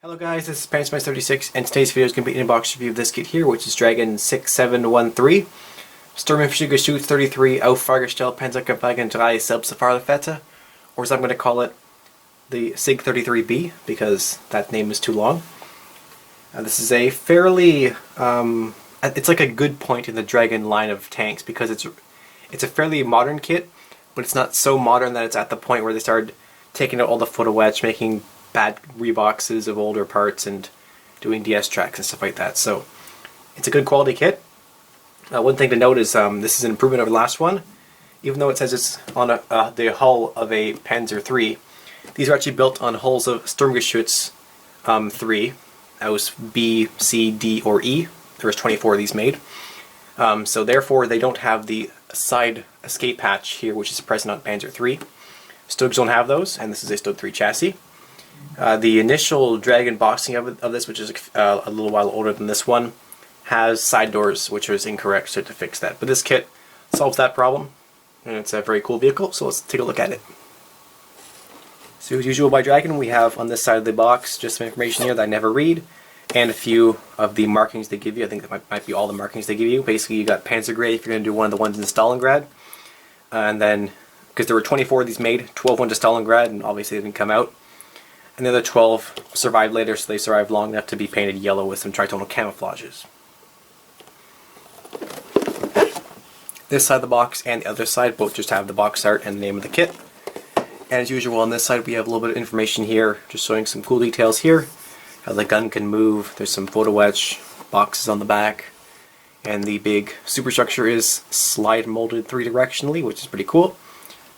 Hello guys, this is Pz.Kpfw.III, and today's video is going to be an inbox review of this kit here, which is Pz.Dragon 6713 Sturm-Infanteriegeschütz 33 auf Fgst Pz.Kpfw.III Selbstverfahrensfette, or as I'm going to call it, the s.IG.33B, because that name is too long. This is a fairly, it's like a good point in the Dragon line of tanks, because it's a fairly modern kit, but it's not so modern that it's at the point where they started taking out all the photo-etch, making bad reboxes of older parts and doing DS tracks and stuff like that. So it's a good quality kit. One thing to note is this is an improvement over the last one. Even though it says it's on the hull of a Panzer III, these are actually built on hulls of Sturm-Geschütz 3. That was B, C, D, or E. There was 24 of these made. So therefore they don't have the side escape hatch here, which is present on Panzer III. Stugs don't have those, and this is a Stug 3 chassis. The initial Dragon boxing of this, which is a little while older than this one, has side doors, which was incorrect, so to fix that. But this kit solves that problem, and it's a very cool vehicle, so let's take a look at it. So as usual by Dragon, we have on this side of the box just some information here that I never read, and a few of the markings they give you. I think that might be all the markings they give you. Basically you got Panzer grade if you're going to do one of the ones in Stalingrad, and then, because there were 24 of these made, 12 went to Stalingrad, and obviously they didn't come out. And the other 12 survived later, so they survived long enough to be painted yellow with some tritonal camouflages. This side of the box and the other side both just have the box art and the name of the kit. And as usual on this side we have a little bit of information here, just showing some cool details here. How the gun can move, there's some photo etch boxes on the back, and the big superstructure is slide molded 3-directionally, which is pretty cool.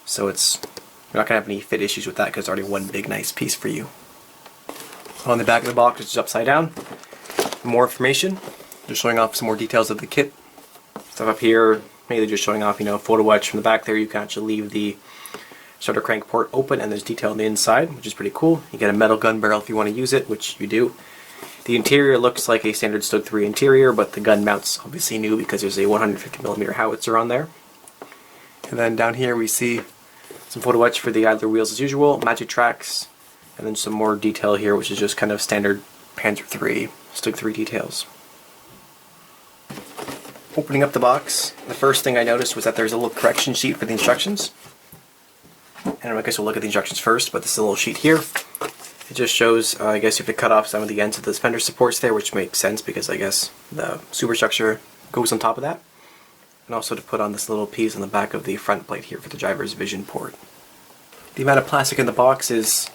So you're not going to have any fit issues with that because it's already one big nice piece for you. On the back of the box, it's just upside down. More information, just showing off some more details of the kit. Stuff up here, mainly just showing off, photo etch from the back there. You can actually leave the starter crank port open, and there's detail on the inside, which is pretty cool. You get a metal gun barrel if you want to use it, which you do. The interior looks like a standard Stug 3 interior, but the gun mount's obviously new because there's a 150mm howitzer on there. And then down here we see some photo etch for the idler wheels as usual, magic tracks, and then some more detail here, which is just kind of standard Panzer III, Stug 3 details. Opening up the box, the first thing I noticed was that there's a little correction sheet for the instructions. And I guess we'll look at the instructions first, but this is a little sheet here. It just shows, I guess you have to cut off some of the ends of the fender supports there, which makes sense because I guess the superstructure goes on top of that. And also to put on this little piece on the back of the front plate here for the driver's vision port. The amount of plastic in the box is,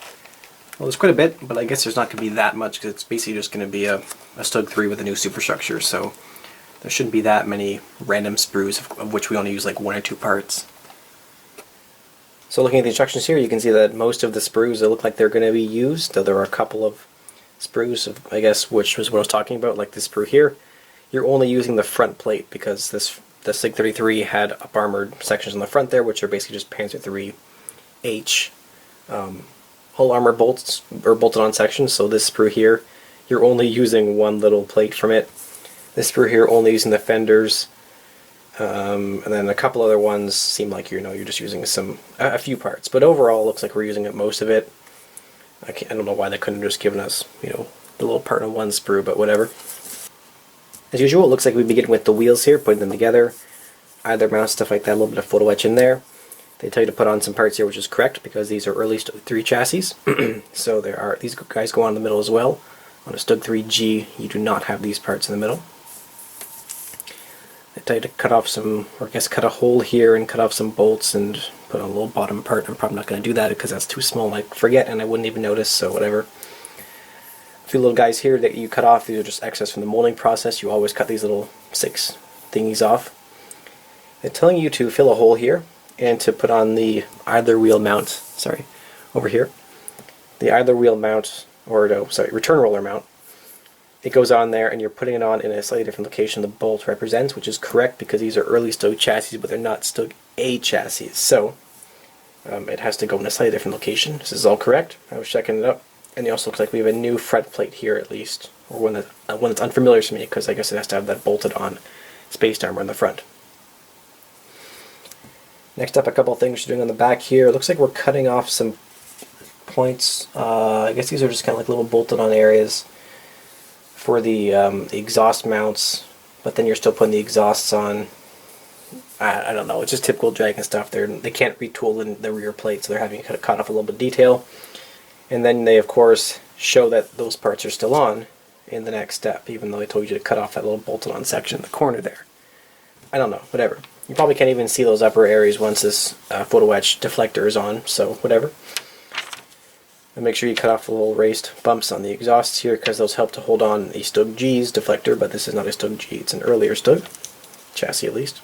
well, there's quite a bit, but I guess there's not going to be that much because it's basically just going to be a Stug 3 with a new superstructure, so there shouldn't be that many random sprues, of which we only use like 1 or 2 parts. So looking at the instructions here, you can see that most of the sprues look like they're going to be used, though there are a couple of sprues, I guess, which was what I was talking about, like this sprue here. You're only using the front plate because the s.IG.33 had up armored sections on the front there, which are basically just Panzer III H hull armor bolts or bolted on sections. So this sprue here, you're only using one little plate from it. This sprue here only using the fenders, and then a couple other ones seem like you're just using a few parts. But overall, it looks like we're using most of it. I don't know why they couldn't have just given us the little part on one sprue, but whatever. As usual, it looks like we begin with the wheels here, putting them together, either mount, stuff like that, a little bit of photo etch in there. They tell you to put on some parts here, which is correct because these are early Stug 3 chassis. So these guys go on in the middle as well. On a Stug 3G, you do not have these parts in the middle. They tell you to cut off cut a hole here and cut off some bolts and put on a little bottom part. I'm probably not going to do that because that's too small and I'd forget and I wouldn't even notice, so whatever. A few little guys here that you cut off, these are just excess from the molding process. You always cut these little 6 thingies off. They're telling you to fill a hole here and to put on the idler wheel mount, over here. The idler wheel mount, return roller mount. It goes on there and you're putting it on in a slightly different location the bolt represents, which is correct because these are early Stug chassis, but they're not Stug A chassis. So it has to go in a slightly different location. This is all correct. I was checking it up. And it also looks like we have a new front plate here at least, or one that's unfamiliar to me because I guess it has to have that bolted on spaced armor in the front. Next up, a couple of things we're doing on the back here. It looks like we're cutting off some points. I guess these are just kind of like little bolted on areas for the exhaust mounts, but then you're still putting the exhausts on. I don't know, it's just typical Dragon stuff. They can't retool in the rear plate, so they're having to cut off a little bit of detail. And then they, of course, show that those parts are still on in the next step, even though they told you to cut off that little bolted on section in the corner there. I don't know, whatever. You probably can't even see those upper areas once this photo-etch deflector is on, so whatever. And make sure you cut off the little raised bumps on the exhausts here, because those help to hold on a s.IG.'s deflector, but this is not a s.IG., it's an earlier s.IG. chassis at least.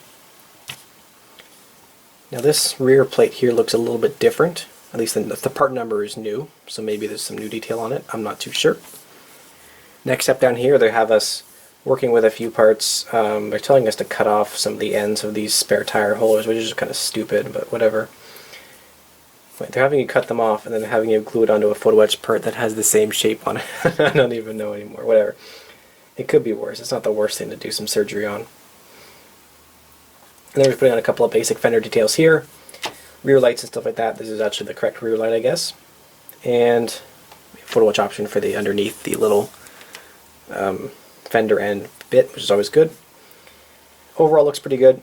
Now this rear plate here looks a little bit different. At least the part number is new, so maybe there's some new detail on it. I'm not too sure. Next step down here, they have us working with a few parts. They're telling us to cut off some of the ends of these spare tire holders, which is just kind of stupid, but whatever. Wait, they're having you cut them off and then having you glue it onto a photo-etch part that has the same shape on it. I don't even know anymore. Whatever. It could be worse. It's not the worst thing to do some surgery on. And then we're putting on a couple of basic fender details here. Rear lights and stuff like that. This is actually the correct rear light, I guess. And photo-etch option for the underneath the little fender end bit, which is always good. Overall looks pretty good.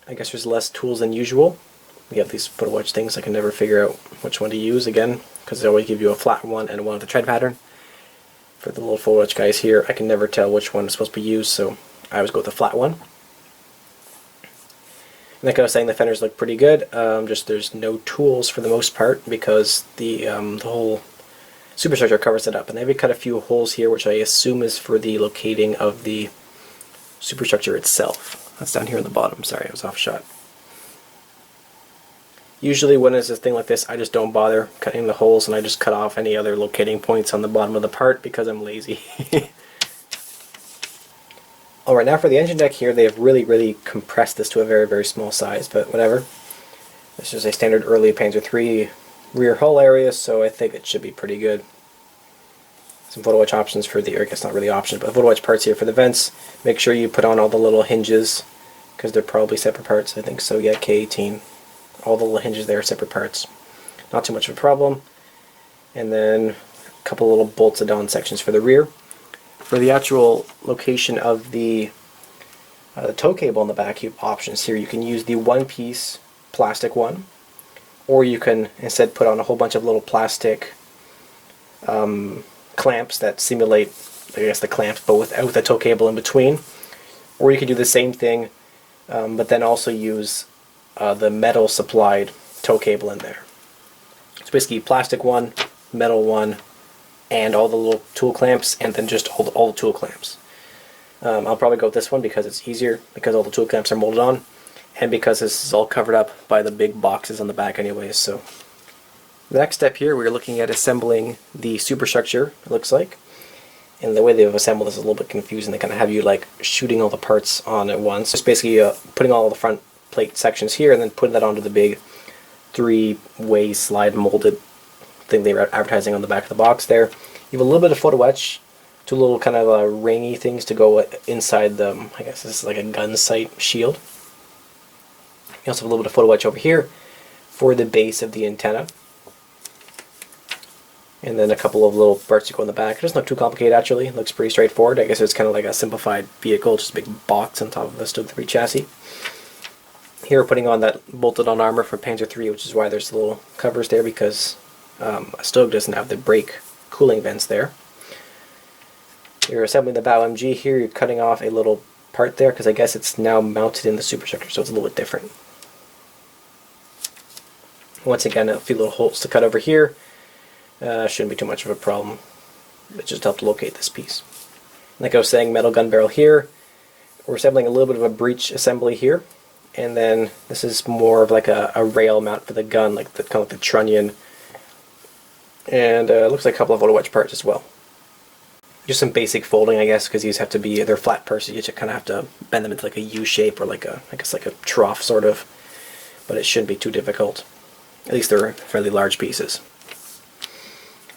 I guess there's less tools than usual. We have these photo-etch things. I can never figure out which one to use again, because they always give you a flat one and one with a tread pattern. For the little photo-etch guys here, I can never tell which one is supposed to be used, so I always go with the flat one. And like I was saying, the fenders look pretty good. Just there's no tools for the most part, because the whole Superstructure covers it up. And they've cut a few holes here, which I assume is for the locating of the Superstructure itself. That's down here on the bottom. Sorry, I was off shot. Usually when it's a thing like this, I just don't bother cutting the holes, and I just cut off any other locating points on the bottom of the part because I'm lazy. Alright, now for the engine deck here, they have really compressed this to a very small size, but whatever. This is a standard early Panzer III rear hull area, so I think it should be pretty good. Some photo-etch options for the, or I guess not really options, but photo-etch parts here for the vents. Make sure you put on all the little hinges, because they're probably separate parts, I think so, yeah, K18. All the little hinges there are separate parts. Not too much of a problem. And then a couple little bolted on sections for the rear. For the actual location of the tow cable in the back, you have options here. You can use the one-piece plastic one, or you can instead put on a whole bunch of little plastic clamps that simulate, I guess, the clamps, but without the tow cable in between. Or you can do the same thing, but then also use the metal supplied tow cable in there. It's basically plastic one, metal one, and all the little tool clamps, and then just all the tool clamps. I'll probably go with this one because it's easier, because all the tool clamps are molded on, and because this is all covered up by the big boxes on the back anyways. So the next step here, we're looking at assembling the Superstructure, it looks like. And the way they've assembled this is a little bit confusing. They kind of have you like shooting all the parts on at once. Just basically putting all the front plate sections here and then putting that onto the big three-way slide molded thing they were advertising on the back of the box there. You have a little bit of photo-etch, two little kind of ringy things to go inside the, I guess this is like a gun sight shield. You also have a little bit of photo-etch over here for the base of the antenna. And then a couple of little parts to go in the back. It doesn't look too complicated actually, it looks pretty straightforward. I guess it's kind of like a simplified vehicle, just a big box on top of a St.IG.33 chassis. Here we're putting on that bolted on armor from Panzer III, which is why there's the little covers there, because a Stug doesn't have the brake cooling vents there. You're assembling the bow MG here, you're cutting off a little part there, because I guess it's now mounted in the Superstructure, so it's a little bit different. Once again, a few little holes to cut over here. Shouldn't be too much of a problem. It just helped locate this piece. Like I was saying, metal gun barrel here. We're assembling a little bit of a breech assembly here. And then this is more of like a rail mount for the gun, like the kind of like the trunnion. And it looks like a couple of photo-etch parts as well. Just some basic folding, I guess, because these have to be, they're flat parts, so you just kind of have to bend them into like a U shape or like a, I guess like a trough sort of. But it shouldn't be too difficult. At least they're fairly large pieces.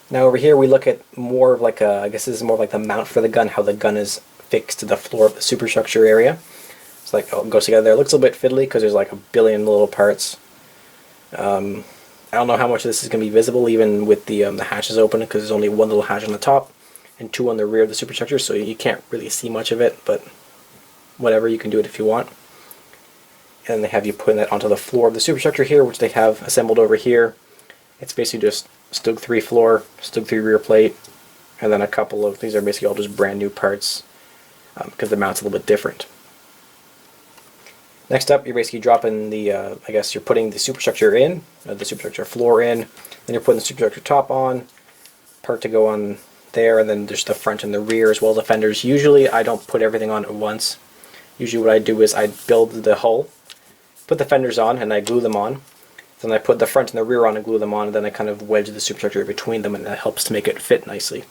Now over here we look at more of like a, I guess this is more of like the mount for the gun, how the gun is fixed to the floor of the Superstructure area. It's like, oh, it goes together there. It looks a little bit fiddly because there's like a billion little parts. I don't know how much of this is going to be visible even with the hatches open, because there's only one little hatch on the top and two on the rear of the superstructure, so you can't really see much of it, but whatever, you can do it if you want. And they have you putting that onto the floor of the superstructure here, which they have assembled over here. It's basically just Stug.3 floor, Stug.3 rear plate, and then a couple of, these are basically all just brand new parts, because the mount's a little bit different. Next up, you're basically dropping the, I guess you're putting the superstructure in, the superstructure floor in, then you're putting the superstructure top on, part to go on there, and then just the front and the rear as well as the fenders. Usually I don't put everything on at once. Usually what I do is I build the hull, put the fenders on, and I glue them on. Then I put the front and the rear on and glue them on, and then I kind of wedge the superstructure between them, and that helps to make it fit nicely.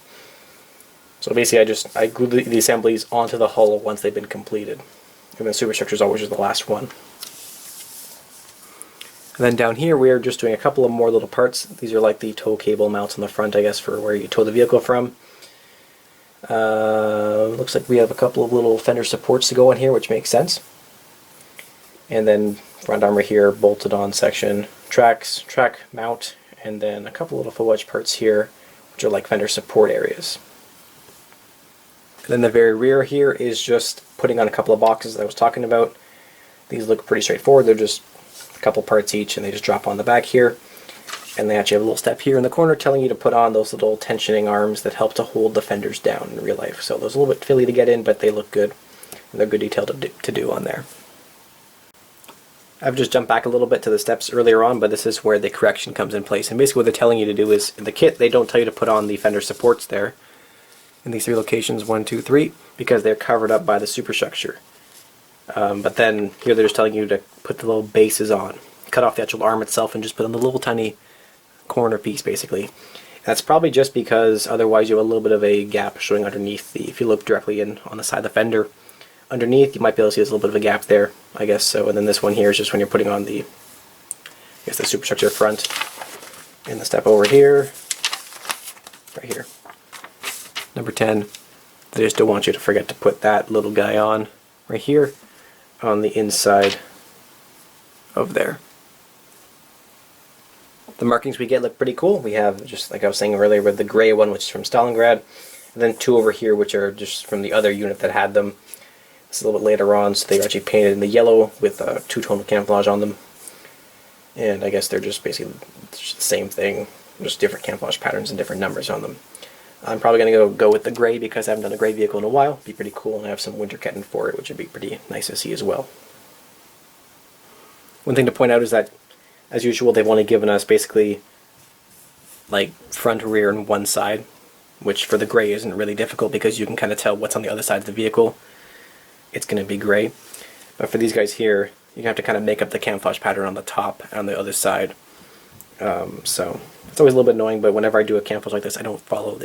So basically I glue the assemblies onto the hull once they've been completed. And the superstructure is always just the last one. And then down here we are just doing a couple of more little parts. These are like the tow cable mounts on the front, I guess, for where you tow the vehicle from. Looks like we have a couple of little fender supports to go in here, which makes sense. And then front armor here, bolted on section, tracks, track mount, and then a couple little photo-etch parts here, which are like fender support areas. And then the very rear here is just putting on a couple of boxes that I was talking about. These look pretty straightforward. They're just a couple parts each, and they just drop on the back here. And they actually have a little step here in the corner telling you to put on those little tensioning arms that help to hold the fenders down in real life. So those are a little bit fiddly to get in, but they look good. And they're good detail to do on there. I've just jumped back a little bit to the steps earlier on, but this is where the correction comes in place. And basically what they're telling you to do is, in the kit, they don't tell you to put on the fender supports there, in these three locations, 1, 2, 3, because they're covered up by the superstructure. But then here they're just telling you to put the little bases on, cut off the actual arm itself, and just put on the little tiny corner piece, basically. That's probably just because otherwise you have a little bit of a gap showing underneath the, if you look directly in on the side of the fender, underneath you might be able to see there's a little bit of a gap there, I guess so. And then this one here is just when you're putting on the, I guess, the superstructure front. And the step over here, right here. Number 10, they just don't want you to forget to put that little guy on right here on the inside of there. The markings we get look pretty cool. We have, just like I was saying earlier, with the gray one, which is from Stalingrad, and then two over here which are just from the other unit that had them. It's a little bit later on, so they were actually painted in the yellow with two-tone camouflage on them. And I guess they're just basically just the same thing, just different camouflage patterns and different numbers on them. I'm probably going to go with the gray because I haven't done a gray vehicle in a while. It'd be pretty cool, and I have some winter ketting for it, which would be pretty nice to see as well. One thing to point out is that, as usual, they've only given us basically like front, rear, and one side, which for the gray isn't really difficult because you can kind of tell what's on the other side of the vehicle. It's going to be gray. But for these guys here, you have to kind of make up the camouflage pattern on the top and on the other side. So it's always a little bit annoying, but whenever I do a camouflage like this, I don't follow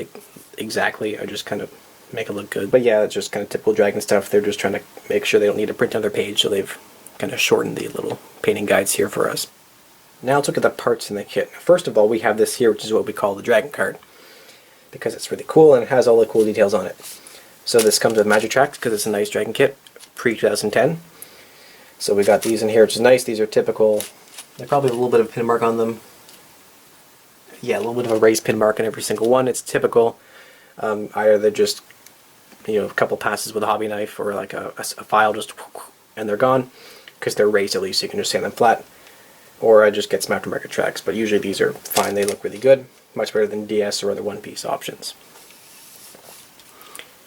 exactly. I just kind of make it look good. But yeah, it's just kind of typical Dragon stuff. They're just trying to make sure they don't need to print another page, so they've kind of shortened the little painting guides here for us. Now let's look at the parts in the kit. First of all, we have this here, which is what we call the Dragon card, because it's really cool and it has all the cool details on it. So this comes with Magic Tracks because it's a nice Dragon kit, pre-2010. So we got these in here, which is nice. These are typical. They probably have a little bit of pin mark on them. Yeah, a little bit of a raised pin mark on every single one. It's typical. Either they're just, a couple passes with a hobby knife, or like a file just, and they're gone, because they're raised at least, so you can just sand them flat. Or I just get some aftermarket tracks, but usually these are fine. They look really good, much better than DS or other one-piece options.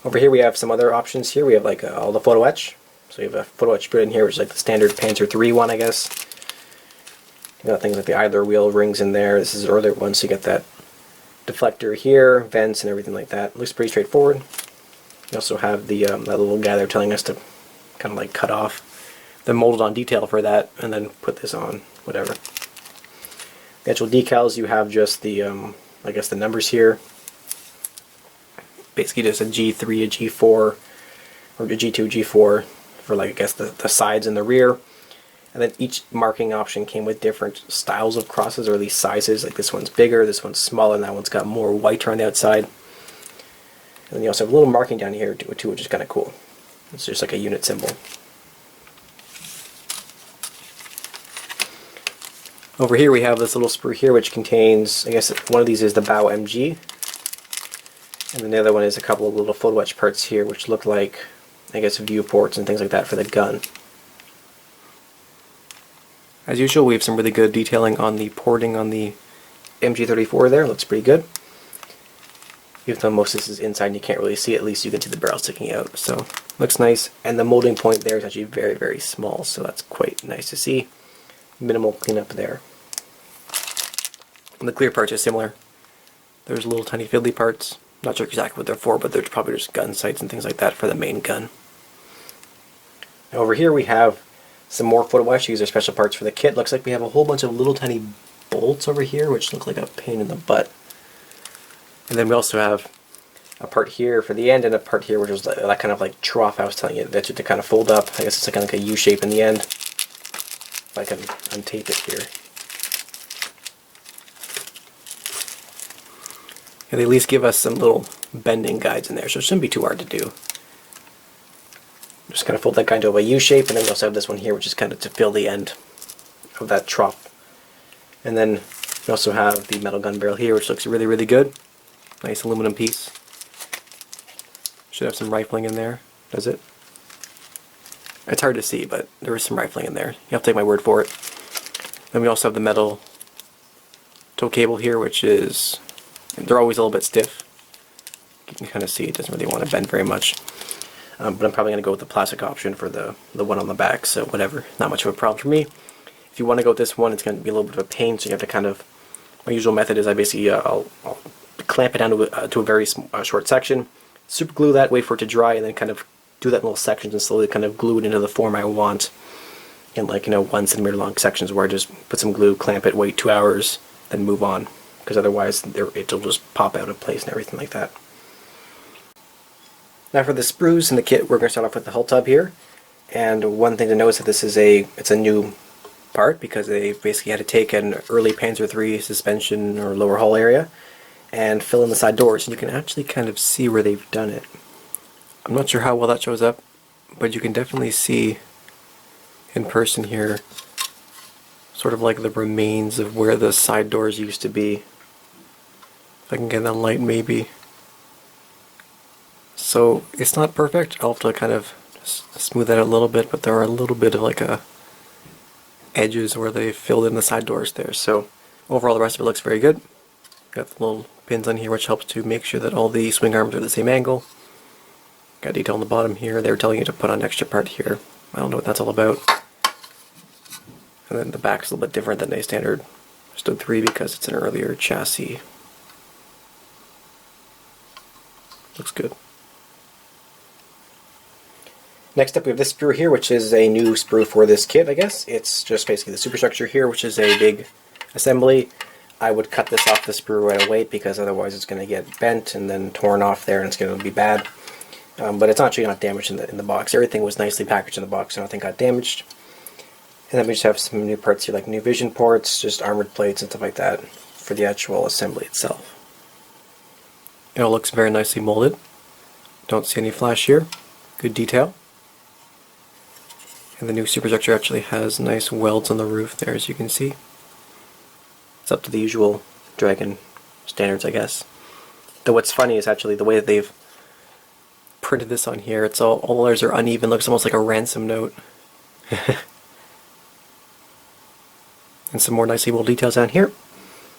Over here we have some other options here. We have like all the photo-etch. So you have a photo-etch Sprue in here, which is like the standard Pz.Kpfw.III one, I guess. You got things like the idler wheel rings in there. This is an earlier one, so you get that deflector here, vents and everything like that. It looks pretty straightforward. You also have the that little guy they're telling us to kind of like cut off the molded on detail for that, and then put this on, whatever. The actual decals, you have just the, I guess the numbers here. Basically just a G3, a G4, or a G2, G4 for like, I guess the sides and the rear. And then each marking option came with different styles of crosses, or at least sizes. Like this one's bigger, this one's smaller, and that one's got more white around the outside. And then you also have a little marking down here too, which is kind of cool. It's just like a unit symbol. Over here we have this little sprue here which contains, I guess one of these is the bow MG, and then the other one is a couple of little photo-etch parts here which look like, I guess, viewports and things like that for the gun. As usual, we have some really good detailing on the porting on the MG34 there. It looks pretty good. Even though most of this is inside and you can't really see it, at least you can see the barrel sticking out. So, looks nice. And the molding point there is actually very, very small, so that's quite nice to see. Minimal cleanup there. And the clear parts are similar. There's little tiny fiddly parts. Not sure exactly what they're for, but they're probably just gun sights and things like that for the main gun. Now over here we have some more photo-etch. These are special parts for the kit. Looks like we have a whole bunch of little tiny bolts over here, which look like a pain in the butt. And then we also have a part here for the end and a part here which is that kind of like trough I was telling you that you have to kind of fold up. I guess it's like a U shape in the end. If I can untape it here. And they at least give us some little bending guides in there, so it shouldn't be too hard to do. Just kind of fold that guy into a U shape, and then we also have this one here which is kind of to fill the end of that trough. And then we also have the metal gun barrel here which looks really, really good. Nice aluminum piece. Should have some rifling in there. Does it? It's hard to see, but there is some rifling in there. You have to take my word for it. Then we also have the metal tow cable here, which is, they're always a little bit stiff. You can kind of see it doesn't really want to bend very much. But I'm probably going to go with the plastic option for the one on the back, so whatever. Not much of a problem for me. If you want to go with this one, it's going to be a little bit of a pain, so you have to kind of, my usual method is I basically, I'll clamp it down to a very short section, super glue that, wait for it to dry, and then kind of do that in little sections and slowly kind of glue it into the form I want in, like, 1 centimeter long sections where I just put some glue, clamp it, wait 2 hours, then move on, because otherwise it'll just pop out of place and everything like that. Now for the sprues in the kit, we're going to start off with the hull tub here, and one thing to note is that this is it's a new part because they basically had to take an early Panzer III suspension or lower hull area and fill in the side doors, and you can actually kind of see where they've done it. I'm not sure how well that shows up, but you can definitely see in person here sort of like the remains of where the side doors used to be. If I can get that light maybe. So it's not perfect. I'll have to kind of smooth that out a little bit, but there are a little bit of like edges where they filled in the side doors there. So overall the rest of it looks very good. Got the little pins on here which helps to make sure that all the swing arms are the same angle. Got detail on the bottom here. They were telling you to put on an extra part here. I don't know what that's all about. And then the back's a little bit different than a standard Pz.Kpfw.III because it's an earlier chassis. Looks good. Next up we have this sprue here, which is a new sprue for this kit, I guess. It's just basically the Superstructure here, which is a big assembly. I would cut this off the sprue right away because otherwise it's going to get bent and then torn off there and it's going to be bad. But it's actually not damaged in the box. Everything was nicely packaged in the box, so nothing got damaged. And then we just have some new parts here, like new vision ports, just armored plates and stuff like that for the actual assembly itself. It all looks very nicely molded. Don't see any flash here. Good detail. And the new Superstructure actually has nice welds on the roof there, as you can see. It's up to the usual Dragon standards, I guess. Though what's funny is actually the way that they've printed this on here. It's all the layers are uneven. Looks almost like a ransom note. And some more nicely molded details down here.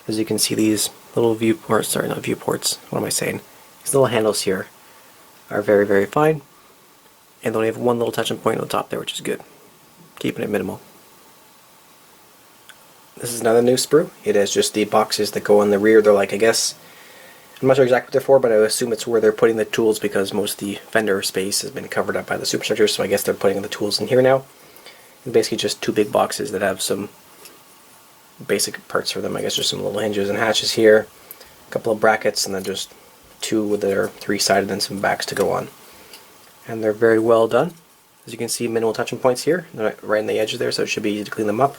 As you can see, these little viewports, sorry, not viewports. What am I saying? These little handles here are very, very fine, and they only have one little touching point on the top there, which is good. Keeping it minimal. This is another new sprue. It has just the boxes that go on the rear. They're like, I guess, I'm not sure exactly what they're for, but I assume it's where they're putting the tools because most of the fender space has been covered up by the Superstructure, so I guess they're putting the tools in here now. And basically just two big boxes that have some basic parts for them. I guess just some little hinges and hatches here, a couple of brackets, and then just two with their three-sided and some backs to go on. And they're very well done. As you can see, minimal touching points here. They're right in the edges there, so it should be easy to clean them up.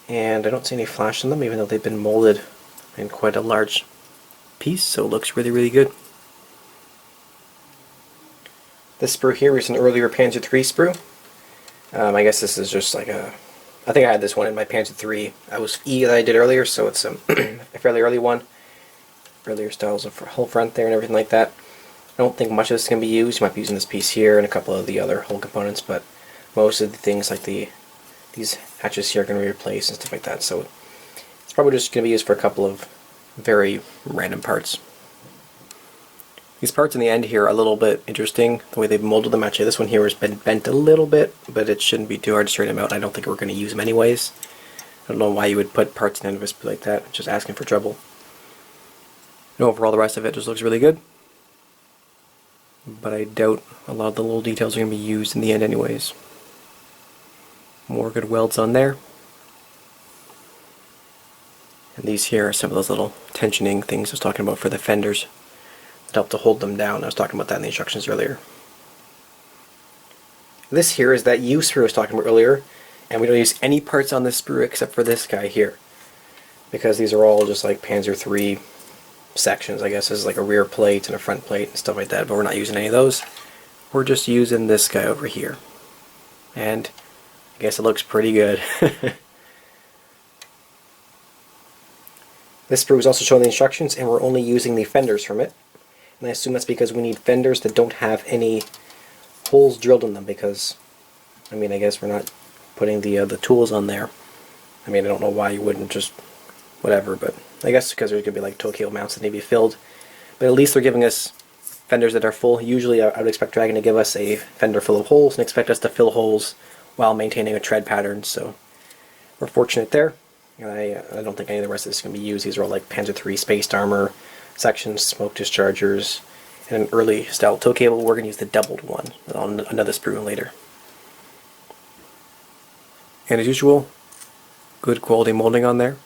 And I don't see any flash in them, even though they've been molded in quite a large piece, so it looks really, really good. This sprue here is an earlier Panzer III sprue. I guess this is just like a I think I had this one in my Pz.Kpfw.III. I was E that I did earlier, so it's a fairly early one. Earlier styles of whole front there and everything like that. I don't think much of this is going to be used. You might be using this piece here and a couple of the other whole components, but most of the things like these hatches here are going to be replaced and stuff like that. So it's probably just going to be used for a couple of very random parts. These parts in the end here are a little bit interesting, the way they've molded them. Actually, this one here has been bent a little bit, but it shouldn't be too hard to straighten them out. I don't think we're going to use them anyways. I don't know why you would put parts in the end of a sprue like that, just asking for trouble. And overall, the rest of it just looks really good. But I doubt a lot of the little details are going to be used in the end anyways. More good welds on there. And these here are some of those little tensioning things I was talking about for the fenders that help to hold them down. I was talking about that in the instructions earlier. This here is that U sprue I was talking about earlier, and we don't use any parts on this sprue except for this guy here, because these are all just like Pz.Kpfw.III sections. I guess this is like a rear plate and a front plate and stuff like that, but we're not using any of those. We're just using this guy over here, and I guess it looks pretty good. This sprue is also shown in the instructions, and we're only using the fenders from it. And I assume that's because we need fenders that don't have any holes drilled in them, because, I mean, I guess we're not putting the tools on there. I mean, I don't know why you wouldn't just, whatever, but I guess because there's going to be like toe cable mounts that need to be filled. But at least they're giving us fenders that are full. Usually I would expect Dragon to give us a fender full of holes and expect us to fill holes while maintaining a tread pattern, so we're fortunate there. And I don't think any of the rest of this is going to be used. These are all like Pz.Kpfw.III spaced armor sections, smoke dischargers, and an early style toe cable. We're going to use the doubled one on another sprue later. And as usual, good quality molding on there.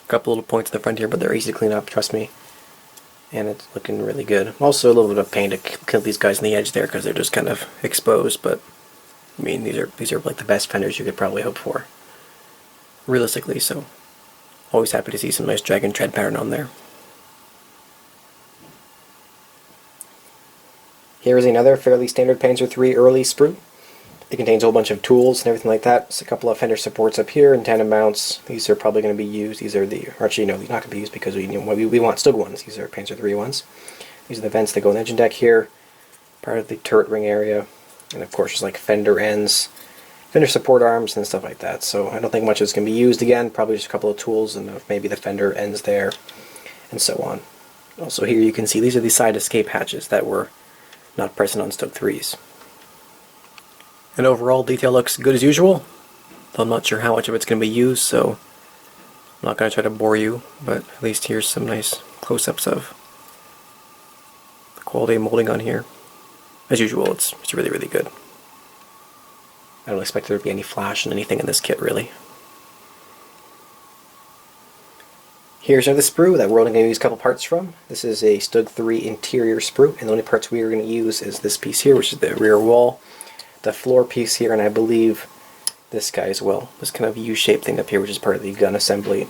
A couple little points in the front here, but they're easy to clean up, trust me. And it's looking really good. Also a little bit of pain to kill these guys on the edge there because they're just kind of exposed, but I mean these are like the best fenders you could probably hope for, realistically, so always happy to see some nice Dragon tread pattern on there. Here is another fairly standard Pz.Kpfw.III early sprue. It contains a whole bunch of tools and everything like that. It's a couple of fender supports up here and tandem mounts. These are probably going to be used. These are the, or actually no, these are not going to be used because we want Stug ones. These are Pz.Kpfw.III ones. These are the vents that go in the engine deck here, part of the turret ring area, and of course there's like fender ends, fender support arms and stuff like that. So I don't think much of this can be used again. Probably just a couple of tools and maybe the fender ends there, and so on. Also here you can see these are the side escape hatches that were not present on Stug.3s. And overall detail looks good as usual, though I'm not sure how much of it's going to be used, so I'm not going to try to bore you, but at least here's some nice close-ups of the quality of molding on here. As usual, it's really, really good. I don't expect there to be any flash in anything in this kit, really. Here's another sprue that we're only going to use a couple parts from. This is a Stug.3 interior sprue, and the only parts we are going to use is this piece here, which is the rear wall, the floor piece here, and I believe this guy as well. This kind of U-shaped thing up here, which is part of the gun assembly.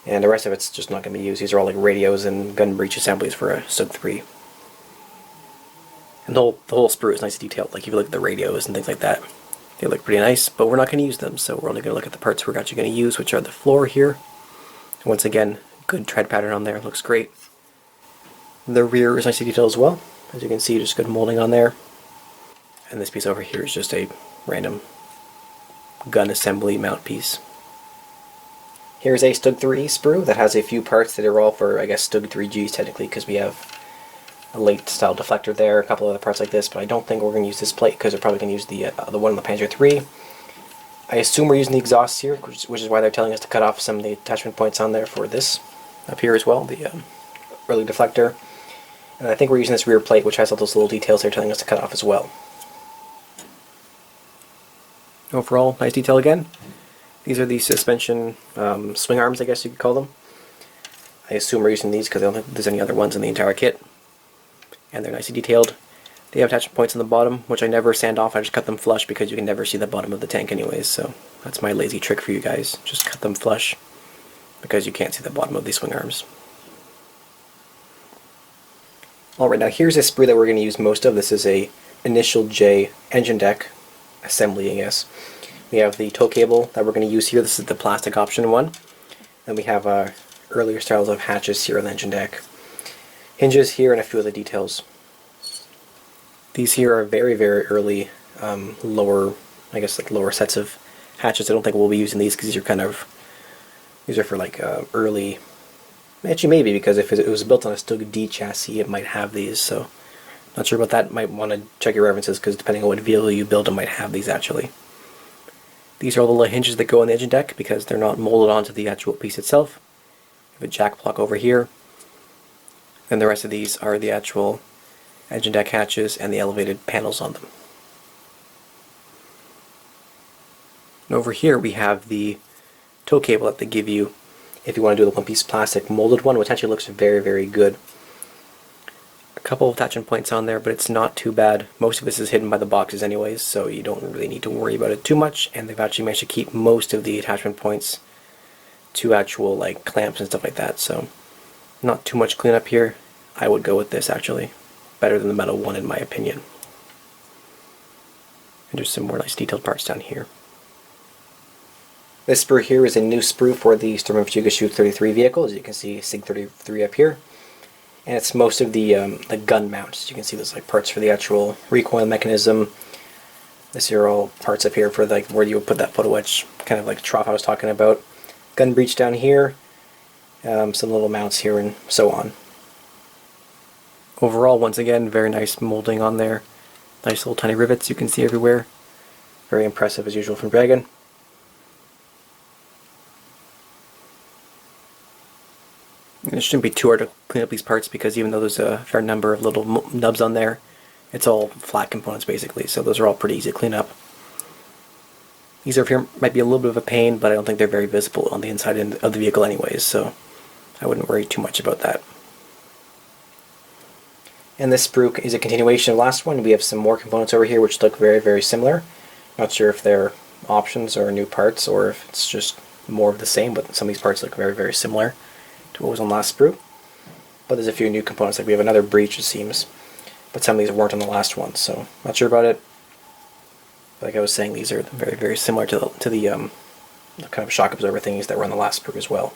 And the rest of it's just not going to be used. These are all like radios and gun breech assemblies for a Stug.3. And the whole sprue is nicely detailed. Like if you look at the radios and things like that, they look pretty nice, but we're not going to use them, so we're only going to look at the parts we're actually going to use, which are the floor here. Once again, good tread pattern on there, looks great. The rear is nicely detailed as well. As you can see, just good molding on there. And this piece over here is just a random gun assembly mount piece. Here's a Stug.3 sprue that has a few parts that are all for, I guess, Stug.3Gs technically, because we have a late style deflector there, a couple other parts like this, but I don't think we're going to use this plate because we're probably going to use the one on the Pz.Kpfw.III. I assume we're using the exhaust here, which is why they're telling us to cut off some of the attachment points on there for this up here as well, the early deflector. And I think we're using this rear plate, which has all those little details they're telling us to cut off as well. Overall, nice detail again. These are the suspension swing arms, I guess you could call them. I assume we're using these because I don't think there's any other ones in the entire kit. And they're nicely detailed. They have attachment points on the bottom, which I never sand off. I just cut them flush because you can never see the bottom of the tank anyways, so that's my lazy trick for you guys. Just cut them flush because you can't see the bottom of these swing arms. Alright, now here's a sprue that we're going to use most of. This is a Initial J engine deck assembly, I guess. We have the tow cable that we're going to use here. This is the plastic option one. Then we have earlier styles of hatches here on the engine deck. Hinges here and a few other details. These here are very, very early lower, I guess like lower sets of hatches. I don't think we'll be using these because these are for like early, actually maybe, because if it was built on a Stug D chassis it might have these, so not sure about that. Might want to check your references because depending on what vehicle you build it might have these actually. These are all the little hinges that go on the engine deck because they're not molded onto the actual piece itself. We have a jack block over here. Then the rest of these are the actual engine deck hatches and the elevated panels on them. And over here we have the tow cable that they give you if you want to do the one-piece plastic molded one, which actually looks very, very good. A couple of attachment points on there, but it's not too bad. Most of this is hidden by the boxes anyways, so you don't really need to worry about it too much, and they've actually managed to keep most of the attachment points to actual like clamps and stuff like that, so not too much cleanup here. I would go with this actually. Better than the metal one in my opinion. And there's some more nice detailed parts down here. This sprue here is a new sprue for the Sturm-Infanteriegeschütz 33 vehicle, as you can see s.IG.33 up here. And it's most of the gun mounts. You can see there's like parts for the actual recoil mechanism. This here are all parts up here for like where you would put that photo etch, kind of like the trough I was talking about. Gun breech down here, some little mounts here and so on. Overall, once again, very nice molding on there. Nice little tiny rivets you can see everywhere. Very impressive as usual from Dragon. And it shouldn't be too hard to clean up these parts because even though there's a fair number of little nubs on there, it's all flat components basically, so those are all pretty easy to clean up. These over here might be a little bit of a pain, but I don't think they're very visible on the inside of the vehicle anyways, so I wouldn't worry too much about that. And this sprue is a continuation of the last one. We have some more components over here which look very, very similar. Not sure if they're options or new parts or if it's just more of the same, but some of these parts look very, very similar to what was on the last sprue. But there's a few new components, like we have another breech it seems, but some of these weren't on the last one, so not sure about it. Like I was saying, these are very, very similar to the kind of shock absorber thingies that were on the last sprue as well.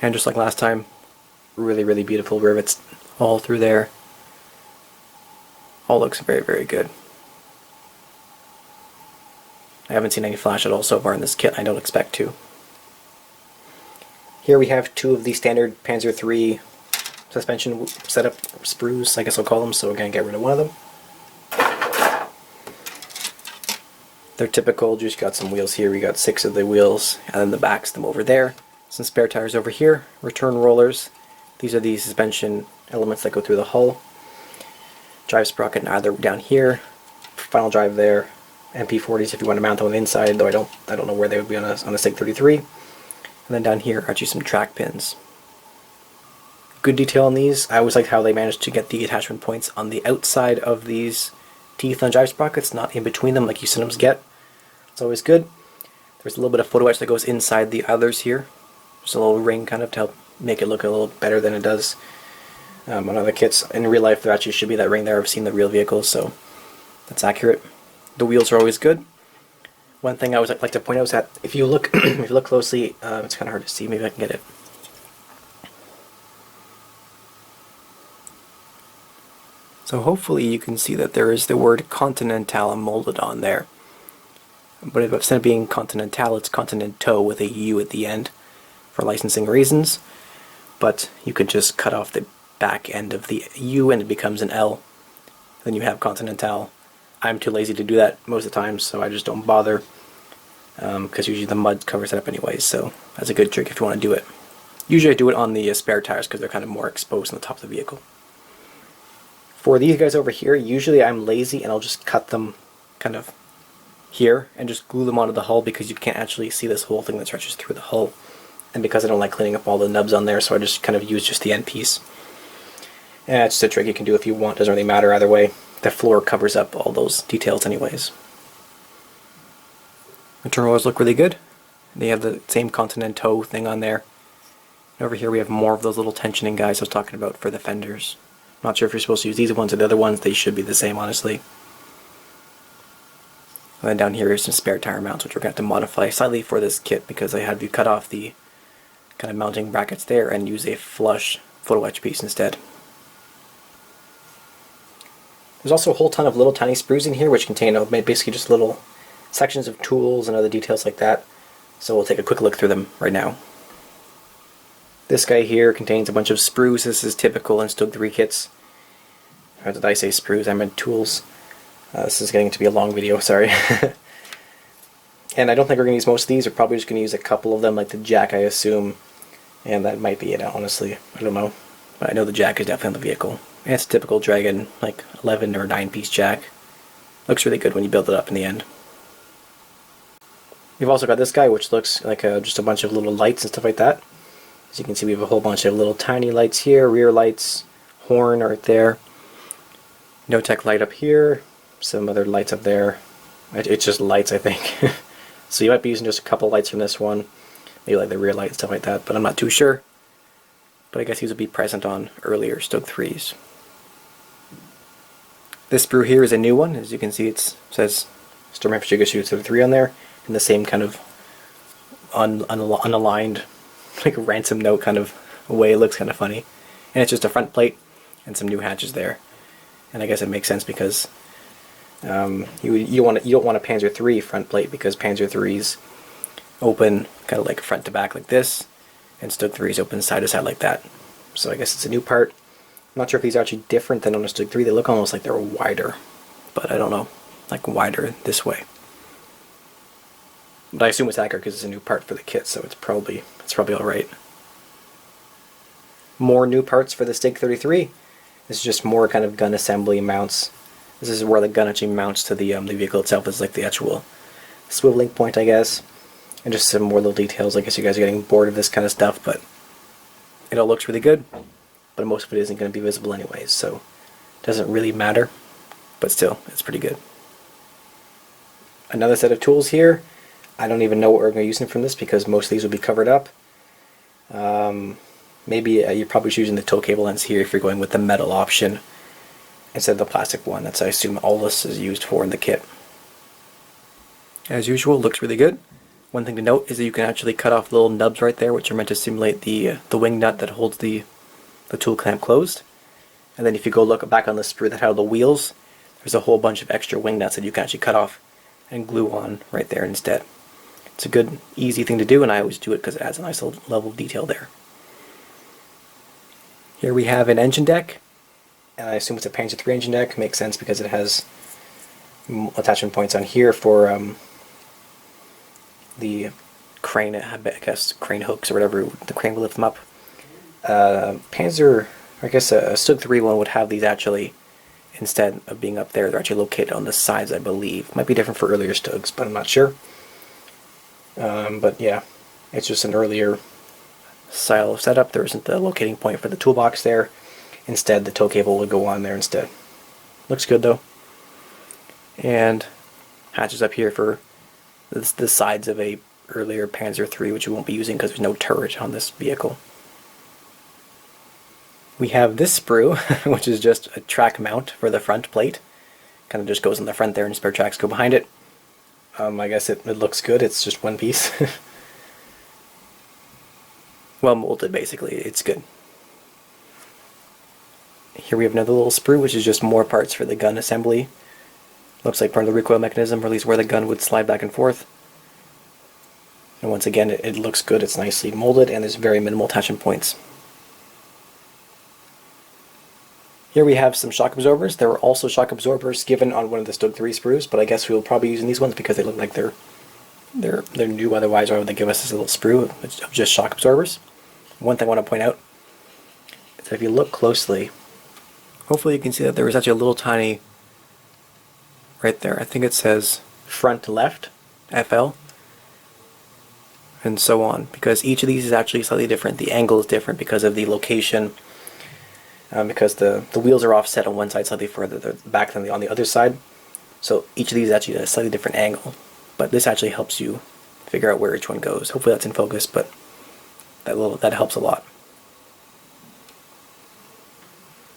And just like last time, really, really beautiful rivets all through there. All looks very, very good. I haven't seen any flash at all so far in this kit. I don't expect to. Here we have two of the standard Panzer III suspension setup sprues, I guess I'll call them, so we're going to get rid of one of them. They're typical, just got some wheels here. We got 6 of the wheels, and then the backs of them over there. Some spare tires over here, return rollers. These are the suspension elements that go through the hull. Drive sprocket either down here, final drive there, MP40s if you want to mount them on the inside, though I don't know where they would be on a s.IG.33. And then down here are actually some track pins. Good detail on these. I always liked how they managed to get the attachment points on the outside of these teeth on drive sprockets, not in between them like you sometimes get. It's always good. There's a little bit of photo etch that goes inside the others here. Just a little ring kind of to help make it look a little better than it does on other kits. In real life there actually should be that ring there. I've seen the real vehicles, so that's accurate. The wheels are always good. One thing I always like to point out is that if you look if you look closely, it's kind of hard to see. Maybe I can get it. So hopefully you can see that there is the word Continental molded on there. But instead of being Continental, it's Continento with a U at the end for licensing reasons. But you could just cut off the back end of the U and it becomes an L. Then you have Continental. I'm too lazy to do that most of the time, so I just don't bother. Because usually the mud covers it up anyways, so that's a good trick if you want to do it. Usually I do it on the spare tires because they're kind of more exposed on the top of the vehicle. For these guys over here, usually I'm lazy and I'll just cut them kind of here and just glue them onto the hull because you can't actually see this whole thing that stretches through the hull. And because I don't like cleaning up all the nubs on there, so I just kind of use just the end piece. And it's just a trick you can do if you want, doesn't really matter either way. The floor covers up all those details anyways. The turn rollers look really good. They have the same Continental thing on there. And over here we have more of those little tensioning guys I was talking about for the fenders. Not sure if you're supposed to use these ones or the other ones. They should be the same, honestly. And then down here is some spare tire mounts, which we're going to have to modify slightly for this kit because I had to cut off the kind of mounting brackets there and use a flush photo etch piece instead. There's also a whole ton of little tiny sprues in here which contain basically just little sections of tools and other details like that. So we'll take a quick look through them right now. This guy here contains a bunch of sprues. This is typical in S.IG.33 kits. Or did I say sprues? I meant tools. This is getting to be a long video, sorry. And I don't think we're going to use most of these. We're probably just going to use a couple of them, like the jack, I assume. And that might be it, honestly. I don't know. But I know the jack is definitely on the vehicle. And it's a typical Dragon, like 11 or 9-piece jack. Looks really good when you build it up in the end. We've also got this guy, which looks like just a bunch of little lights and stuff like that. As you can see, we have a whole bunch of little tiny lights here, rear lights, horn right there. No tech light up here, some other lights up there. It's just lights, I think. So you might be using just a couple lights from this one, maybe like the rear light and stuff like that, but I'm not too sure. But I guess these would be present on earlier S.IG.33s. This sprue here is a new one. As you can see, it says Sturm-Infanteriegeschütz on there, in the same kind of unaligned, like a ransom note kind of way. It looks kind of funny. And it's just a front plate and some new hatches there. And I guess it makes sense because you don't want a Panzer III front plate because Panzer III's open kind of like front to back like this, and S.IG.33's open side to side like that. So I guess it's a new part. I'm not sure if these are actually different than on a S.IG.33. They look almost like they're wider, but I don't know, like wider this way. But I assume it's accurate because it's a new part for the kit, so it's probably alright. More new parts for the S.IG.33. This is just more kind of gun assembly mounts. This is where the gun actually mounts to the vehicle itself. Is like the actual swiveling point, I guess. And just some more little details. I guess you guys are getting bored of this kind of stuff, but it all looks really good. But most of it isn't going to be visible anyways, so it doesn't really matter. But still, it's pretty good. Another set of tools here. I don't even know what we're going to use from this because most of these will be covered up. Maybe you're probably using the tow cable ends here if you're going with the metal option instead of the plastic one. That's, I assume, all this is used for in the kit. As usual, looks really good. One thing to note is that you can actually cut off little nubs right there, which are meant to simulate the wing nut that holds the tool clamp closed. And then if you go look back on the sprue that had the wheels, there's a whole bunch of extra wing nuts that you can actually cut off and glue on right there instead. It's a good, easy thing to do, and I always do it because it adds a nice little level of detail there. Here we have an engine deck, and I assume it's a Panzer III engine deck. Makes sense because it has attachment points on here for the crane, I guess, crane hooks or whatever, the crane will lift them up. Panzer, I guess a S.IG.33 one would have these actually, instead of being up there, they're actually located on the sides, I believe. Might be different for earlier S.G.s, but I'm not sure. But yeah, it's just an earlier style of setup. There isn't the locating point for the toolbox there. Instead, the tow cable would go on there instead. Looks good though. And hatches up here for the sides of a earlier Panzer III, which we won't be using because there's no turret on this vehicle. We have this sprue, which is just a track mount for the front plate. Kind of just goes in the front there and spare tracks go behind it. I guess it looks good. It's just one piece. Well molded, basically. It's good. Here we have another little sprue, which is just more parts for the gun assembly. Looks like part of the recoil mechanism, or at least where the gun would slide back and forth. And once again, it looks good. It's nicely molded, and there's very minimal attachment points. Here we have some shock absorbers. There were also shock absorbers given on one of the S.IG.33 sprues, but I guess we'll probably be using these ones because they look like they're new. Otherwise, why would they give us this little sprue of just shock absorbers? One thing I want to point out is that if you look closely, hopefully you can see that there was actually a little tiny, right there, I think it says front left, FL, and so on, because each of these is actually slightly different. The angle is different because of the location, because the wheels are offset on one side slightly further back than on the other side. So each of these is actually at a slightly different angle. But this actually helps you figure out where each one goes. Hopefully that's in focus, but that helps a lot.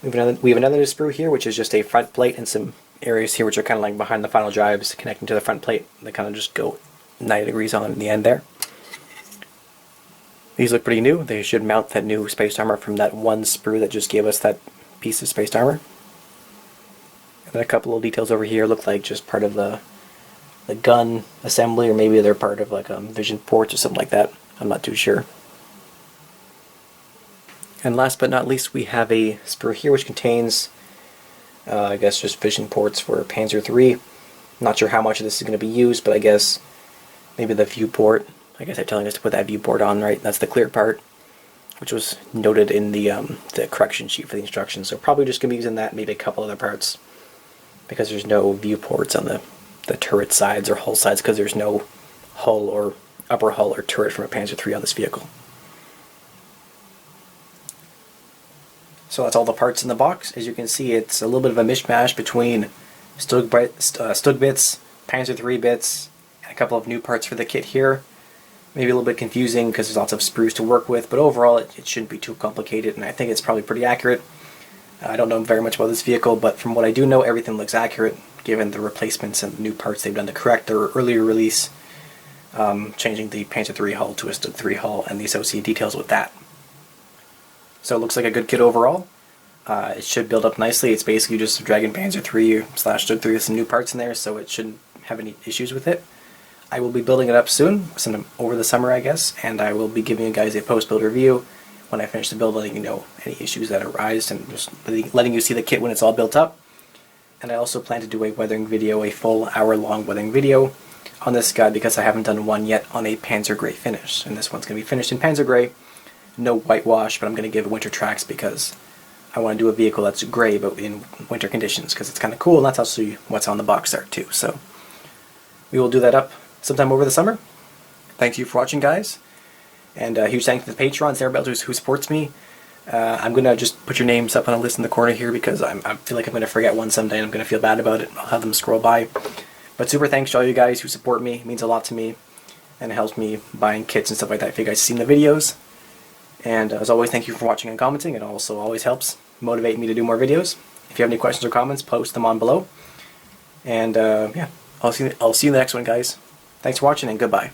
We have another sprue here, which is just a front plate and some areas here which are kind of like behind the final drives connecting to the front plate. They kind of just go 90 degrees on in the end there. These look pretty new. They should mount that new spaced armor from that one sprue that just gave us that piece of spaced armor. And then a couple of details over here look like just part of the gun assembly, or maybe they're part of like vision ports or something like that. I'm not too sure. And last but not least, we have a sprue here which contains I guess just vision ports for Pz.Kpfw.III. Not sure how much of this is going to be used, but I guess maybe the viewport. I guess they're telling us to put that viewport on, right? That's the clear part, which was noted in the correction sheet for the instructions. So probably just going to be using that, maybe a couple other parts, because there's no viewports on the turret sides or hull sides, because there's no hull or upper hull or turret from a Pz.Kpfw.III on this vehicle. So that's all the parts in the box. As you can see, it's a little bit of a mishmash between Stug bits, Pz.Kpfw.III bits, and a couple of new parts for the kit here. Maybe a little bit confusing because there's lots of sprues to work with, but overall it shouldn't be too complicated, and I think it's probably pretty accurate. I don't know very much about this vehicle, but from what I do know, everything looks accurate given the replacements and the new parts they've done to correct their earlier release, changing the Pz.Kpfw.III hull to a Stug-3 hull and the associated details with that. So it looks like a good kit overall. It should build up nicely. It's basically just Dragon Pz.Kpfw.III / Stug-3 with some new parts in there, so it shouldn't have any issues with it. I will be building it up soon, over the summer I guess, and I will be giving you guys a post-build review when I finish the build, letting you know any issues that arise and just letting you see the kit when it's all built up. And I also plan to do a weathering video, a full hour-long weathering video on this guy, because I haven't done one yet on a Panzer Gray finish, and this one's going to be finished in Panzer Gray. No whitewash, but I'm going to give winter tracks because I want to do a vehicle that's gray but in winter conditions, because it's kind of cool, and that's also what's on the box art too. So we will do that up sometime over the summer. Thank you for watching, guys, and a huge thanks to the patrons, everybody else who supports me. I'm going to just put your names up on a list in the corner here because I feel like I'm going to forget one someday and I'm going to feel bad about it. I'll have them scroll by. But super thanks to all you guys who support me. It means a lot to me, and it helps me buying kits and stuff like that if you guys have seen the videos. And as always, thank you for watching and commenting. It also always helps motivate me to do more videos. If you have any questions or comments, post them on below. And yeah, I'll see you in the next one, guys. Thanks for watching, and goodbye.